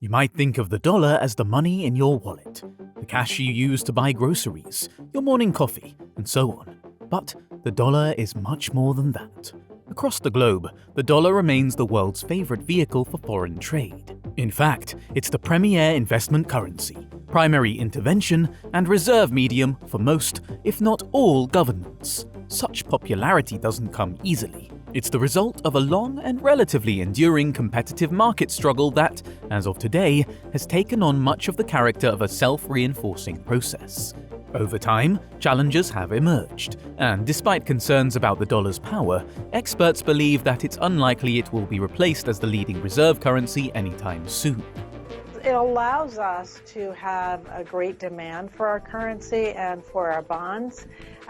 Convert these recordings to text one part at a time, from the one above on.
You might think of the dollar as the money in your wallet, the cash you use to buy groceries, your morning coffee, and so on. But the dollar is much more than that. Across the globe, the dollar remains the world's favorite vehicle for foreign trade. In fact, it's the premier investment currency, primary intervention, and reserve medium for most, if not all, governments. Such popularity doesn't come easily. It's the result of a long and relatively enduring competitive market struggle that, as of today, has taken on much of the character of a self-reinforcing process. Over time, challenges have emerged, and despite concerns about the dollar's power, experts believe that it's unlikely it will be replaced as the leading reserve currency anytime soon. It allows us to have a great demand for our currency and for our bonds.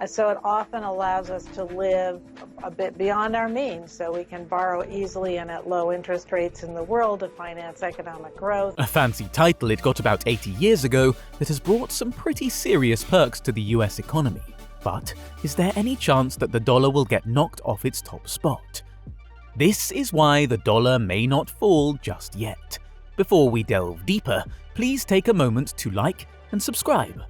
So it often allows us to live a bit beyond our means, so we can borrow easily and at low interest rates in the world to finance economic growth. A fancy title it got about 80 years ago that has brought some pretty serious perks to the US economy. But is there any chance that the dollar will get knocked off its top spot? This is why the dollar may not fall just yet. Before we delve deeper, please take a moment to like and subscribe.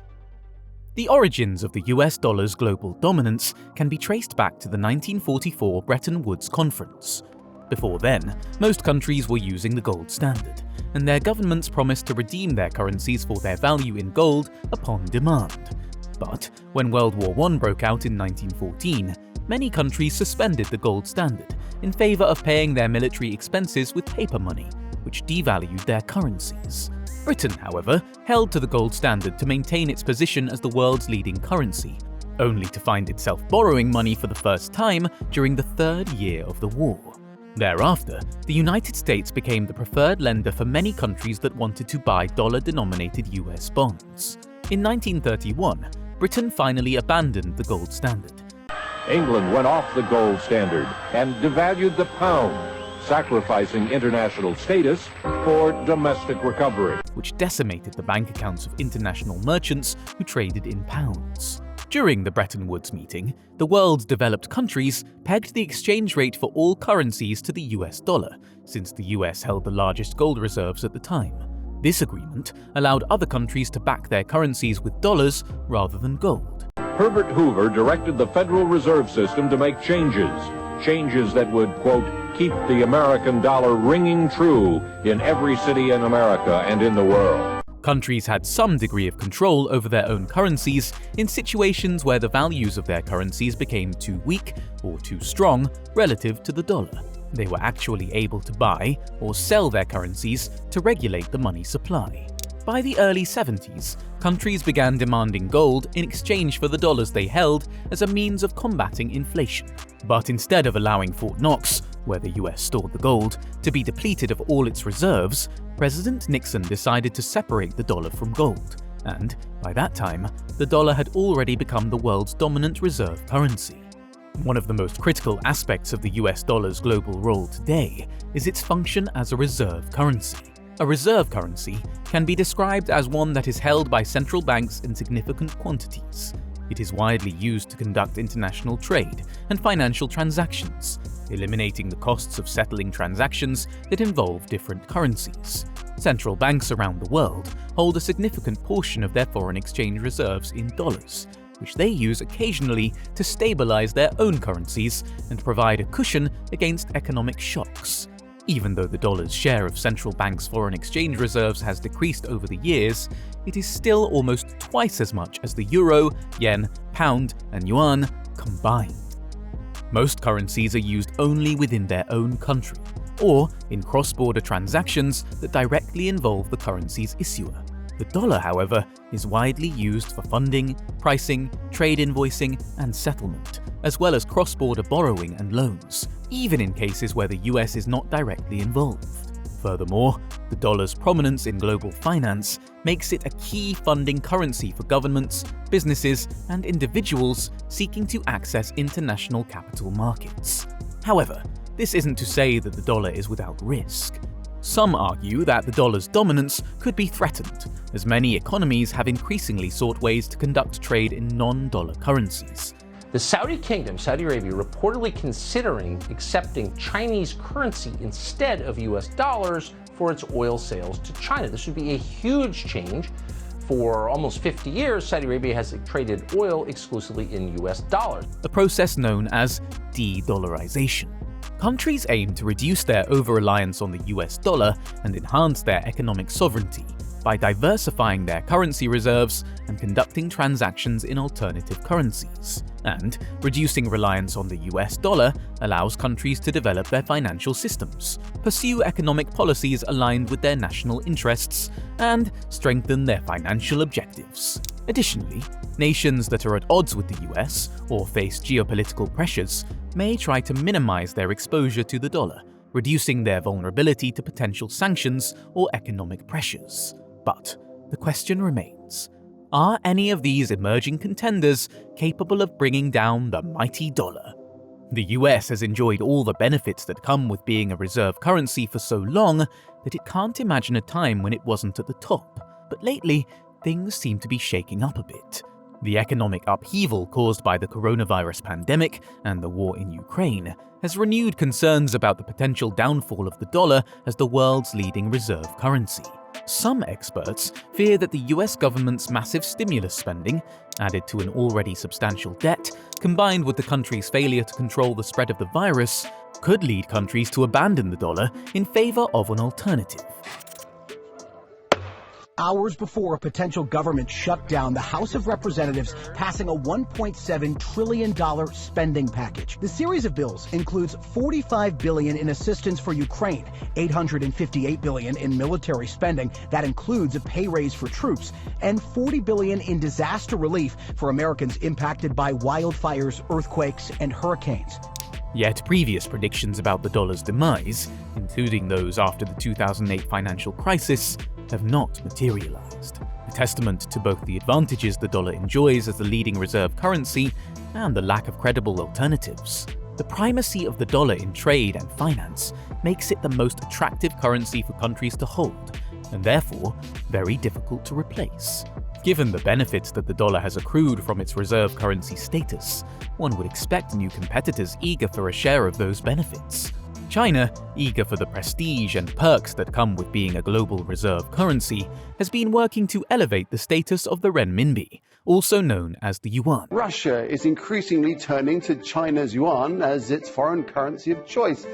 The origins of the US dollar's global dominance can be traced back to the 1944 Bretton Woods Conference. Before then, most countries were using the gold standard, and their governments promised to redeem their currencies for their value in gold upon demand. But when World War I broke out in 1914, many countries suspended the gold standard in favor of paying their military expenses with paper money, which devalued their currencies. Britain, however, held to the gold standard to maintain its position as the world's leading currency, only to find itself borrowing money for the first time during the third year of the war. Thereafter, the United States became the preferred lender for many countries that wanted to buy dollar-denominated US bonds. In 1931, Britain finally abandoned the gold standard. England went off the gold standard and devalued the pound, sacrificing international status for domestic recovery, which decimated the bank accounts of international merchants who traded in pounds. During the Bretton Woods meeting, the world's developed countries pegged the exchange rate for all currencies to the US dollar, since the US held the largest gold reserves at the time. This agreement allowed other countries to back their currencies with dollars rather than gold. Herbert Hoover directed the Federal Reserve System to make changes that would, quote, keep the American dollar ringing true in every city in America and in the world. Countries had some degree of control over their own currencies in situations where the values of their currencies became too weak or too strong relative to the dollar. They were actually able to buy or sell their currencies to regulate the money supply. By the early 70s, countries began demanding gold in exchange for the dollars they held as a means of combating inflation. But instead of allowing Fort Knox, where the US stored the gold, to be depleted of all its reserves, President Nixon decided to separate the dollar from gold. And by that time, the dollar had already become the world's dominant reserve currency. One of the most critical aspects of the US dollar's global role today is its function as a reserve currency. A reserve currency can be described as one that is held by central banks in significant quantities. It is widely used to conduct international trade and financial transactions, eliminating the costs of settling transactions that involve different currencies. Central banks around the world hold a significant portion of their foreign exchange reserves in dollars, which they use occasionally to stabilize their own currencies and provide a cushion against economic shocks. Even though the dollar's share of central banks' foreign exchange reserves has decreased over the years, it is still almost twice as much as the euro, yen, pound, and yuan combined. Most currencies are used only within their own country, or in cross-border transactions that directly involve the currency's issuer. The dollar, however, is widely used for funding, pricing, trade invoicing, and settlement, as well as cross-border borrowing and loans, even in cases where the US is not directly involved. Furthermore, the dollar's prominence in global finance makes it a key funding currency for governments, businesses, and individuals seeking to access international capital markets. However, this isn't to say that the dollar is without risk. Some argue that the dollar's dominance could be threatened, as many economies have increasingly sought ways to conduct trade in non-dollar currencies. The Saudi Kingdom, Saudi Arabia, reportedly considering accepting Chinese currency instead of US dollars for its oil sales to China. This would be a huge change. For almost 50 years, Saudi Arabia has traded oil exclusively in US dollars. A process known as de-dollarization. Countries aim to reduce their over-reliance on the US dollar and enhance their economic sovereignty by diversifying their currency reserves and conducting transactions in alternative currencies. And reducing reliance on the US dollar allows countries to develop their financial systems, pursue economic policies aligned with their national interests, and strengthen their financial objectives. Additionally, nations that are at odds with the US or face geopolitical pressures may try to minimize their exposure to the dollar, reducing their vulnerability to potential sanctions or economic pressures. But the question remains, are any of these emerging contenders capable of bringing down the mighty dollar? The US has enjoyed all the benefits that come with being a reserve currency for so long that it can't imagine a time when it wasn't at the top. But lately, things seem to be shaking up a bit. The economic upheaval caused by the coronavirus pandemic and the war in Ukraine has renewed concerns about the potential downfall of the dollar as the world's leading reserve currency. Some experts fear that the US government's massive stimulus spending, added to an already substantial debt, combined with the country's failure to control the spread of the virus, could lead countries to abandon the dollar in favor of an alternative. Hours before a potential government shutdown, the House of Representatives passing a $1.7 trillion spending package. The series of bills includes $45 billion in assistance for Ukraine, $858 billion in military spending, that includes a pay raise for troops, and $40 billion in disaster relief for Americans impacted by wildfires, earthquakes, and hurricanes. Yet previous predictions about the dollar's demise, including those after the 2008 financial crisis, have not materialized, a testament to both the advantages the dollar enjoys as the leading reserve currency and the lack of credible alternatives. The primacy of the dollar in trade and finance makes it the most attractive currency for countries to hold, and therefore very difficult to replace. Given the benefits that the dollar has accrued from its reserve currency status, one would expect new competitors eager for a share of those benefits. China, eager for the prestige and perks that come with being a global reserve currency, has been working to elevate the status of the renminbi, also known as the yuan. Russia is increasingly turning to China's yuan as its foreign currency of choice,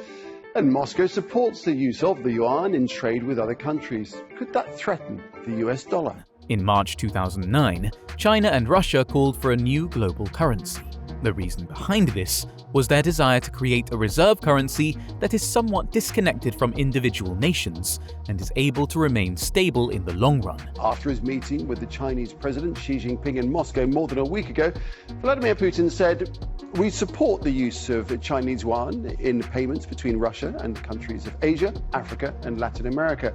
and Moscow supports the use of the yuan in trade with other countries. Could that threaten the US dollar? In March 2009, China and Russia called for a new global currency. The reason behind this was their desire to create a reserve currency that is somewhat disconnected from individual nations and is able to remain stable in the long run. After his meeting with the Chinese President Xi Jinping in Moscow more than a week ago, Vladimir Putin said, "We support the use of Chinese yuan in payments between Russia and countries of Asia, Africa, and Latin America."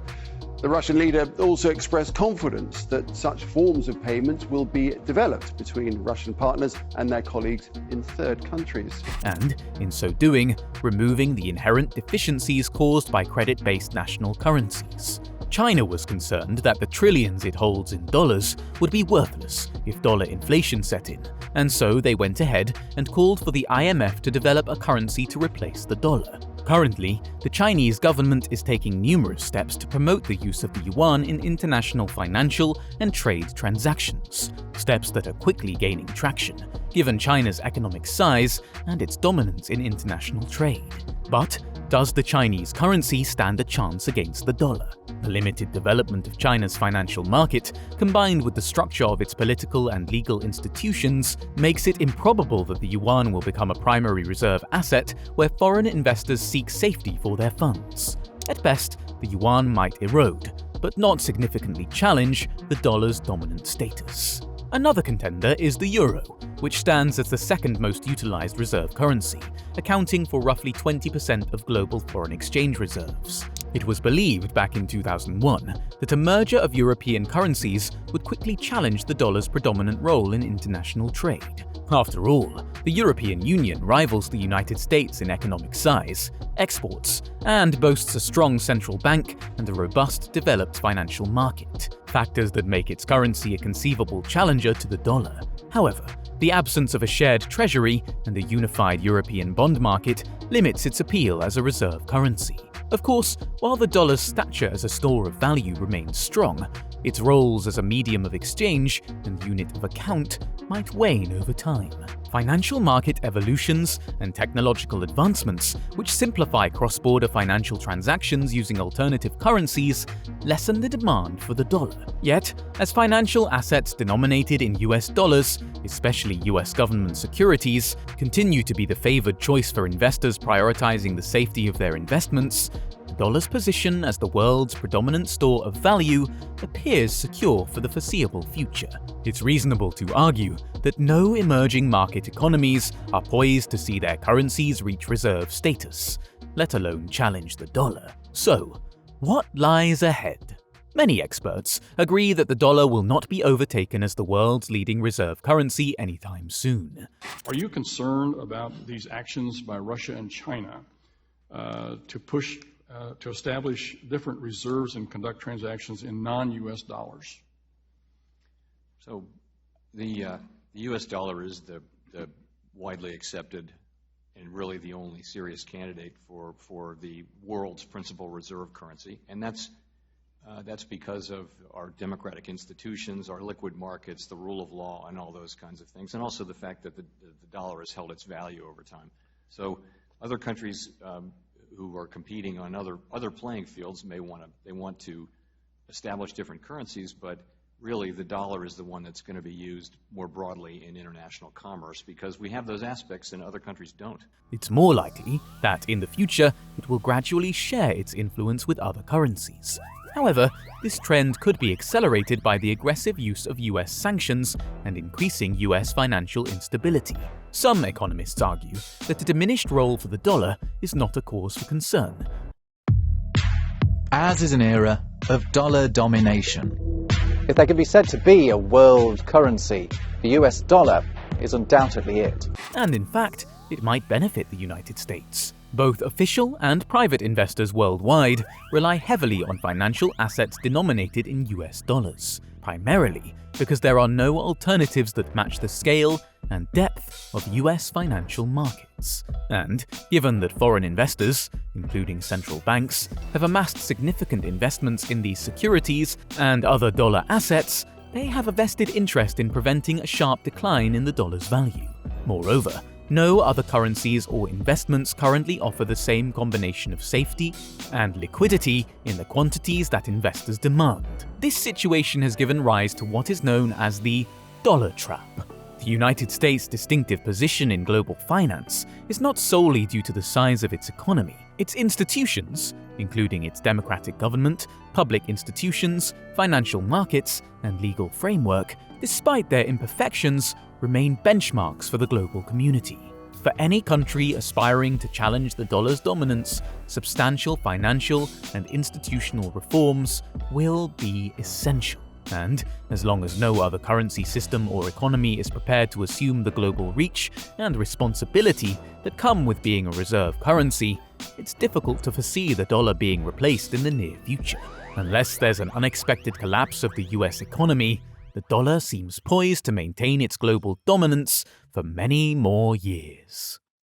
The Russian leader also expressed confidence that such forms of payment will be developed between Russian partners and their colleagues in third countries. And, in so doing, removing the inherent deficiencies caused by credit-based national currencies. China was concerned that the trillions it holds in dollars would be worthless if dollar inflation set in, and so they went ahead and called for the IMF to develop a currency to replace the dollar. Currently, the Chinese government is taking numerous steps to promote the use of the yuan in international financial and trade transactions, steps that are quickly gaining traction, given China's economic size and its dominance in international trade. But does the Chinese currency stand a chance against the dollar? The limited development of China's financial market, combined with the structure of its political and legal institutions, makes it improbable that the yuan will become a primary reserve asset where foreign investors seek safety for their funds. At best, the yuan might erode, but not significantly challenge the dollar's dominant status. Another contender is the euro, which stands as the second most utilized reserve currency, accounting for roughly 20% of global foreign exchange reserves. It was believed back in 2001 that a merger of European currencies would quickly challenge the dollar's predominant role in international trade. After all, the European Union rivals the United States in economic size, exports, and boasts a strong central bank and a robust, developed financial market, factors that make its currency a conceivable challenger to the dollar. However, the absence of a shared treasury and a unified European bond market limits its appeal as a reserve currency. Of course, while the dollar's stature as a store of value remains strong, its roles as a medium of exchange and unit of account might wane over time. Financial market evolutions and technological advancements, which simplify cross-border financial transactions using alternative currencies, lessen the demand for the dollar. Yet, as financial assets denominated in US dollars, especially US government securities, continue to be the favored choice for investors prioritizing the safety of their investments, the dollar's position as the world's predominant store of value appears secure for the foreseeable future. It's reasonable to argue that no emerging market economies are poised to see their currencies reach reserve status, let alone challenge the dollar. So, what lies ahead? Many experts agree that the dollar will not be overtaken as the world's leading reserve currency anytime soon. Are you concerned about these actions by Russia and China to establish different reserves and conduct transactions in non-U.S. dollars? So the U.S. dollar is the widely accepted and really the only serious candidate for the world's principal reserve currency, and that's because of our democratic institutions, our liquid markets, the rule of law, and all those kinds of things, and also the fact that the dollar has held its value over time. So other countries who are competing on other playing fields may want to establish different currencies, but really the dollar is the one that's going to be used more broadly in international commerce because we have those aspects and other countries don't. It's more likely that in the future it will gradually share its influence with other currencies. However, this trend could be accelerated by the aggressive use of US sanctions and increasing US financial instability. Some economists argue that a diminished role for the dollar is not a cause for concern. Ours is an era of dollar domination. If there can be said to be a world currency, the US dollar is undoubtedly it. And in fact, it might benefit the United States. Both official and private investors worldwide rely heavily on financial assets denominated in US dollars, primarily because there are no alternatives that match the scale and depth of US financial markets. And given that foreign investors, including central banks, have amassed significant investments in these securities and other dollar assets, they have a vested interest in preventing a sharp decline in the dollar's value. Moreover, no other currencies or investments currently offer the same combination of safety and liquidity in the quantities that investors demand. This situation has given rise to what is known as the dollar trap. The United States' distinctive position in global finance is not solely due to the size of its economy. Its institutions, including its democratic government, public institutions, financial markets, and legal framework, despite their imperfections, remain benchmarks for the global community. For any country aspiring to challenge the dollar's dominance, substantial financial and institutional reforms will be essential. And as long as no other currency system or economy is prepared to assume the global reach and responsibility that come with being a reserve currency, it's difficult to foresee the dollar being replaced in the near future. Unless there's an unexpected collapse of the US economy, the dollar seems poised to maintain its global dominance for many more years.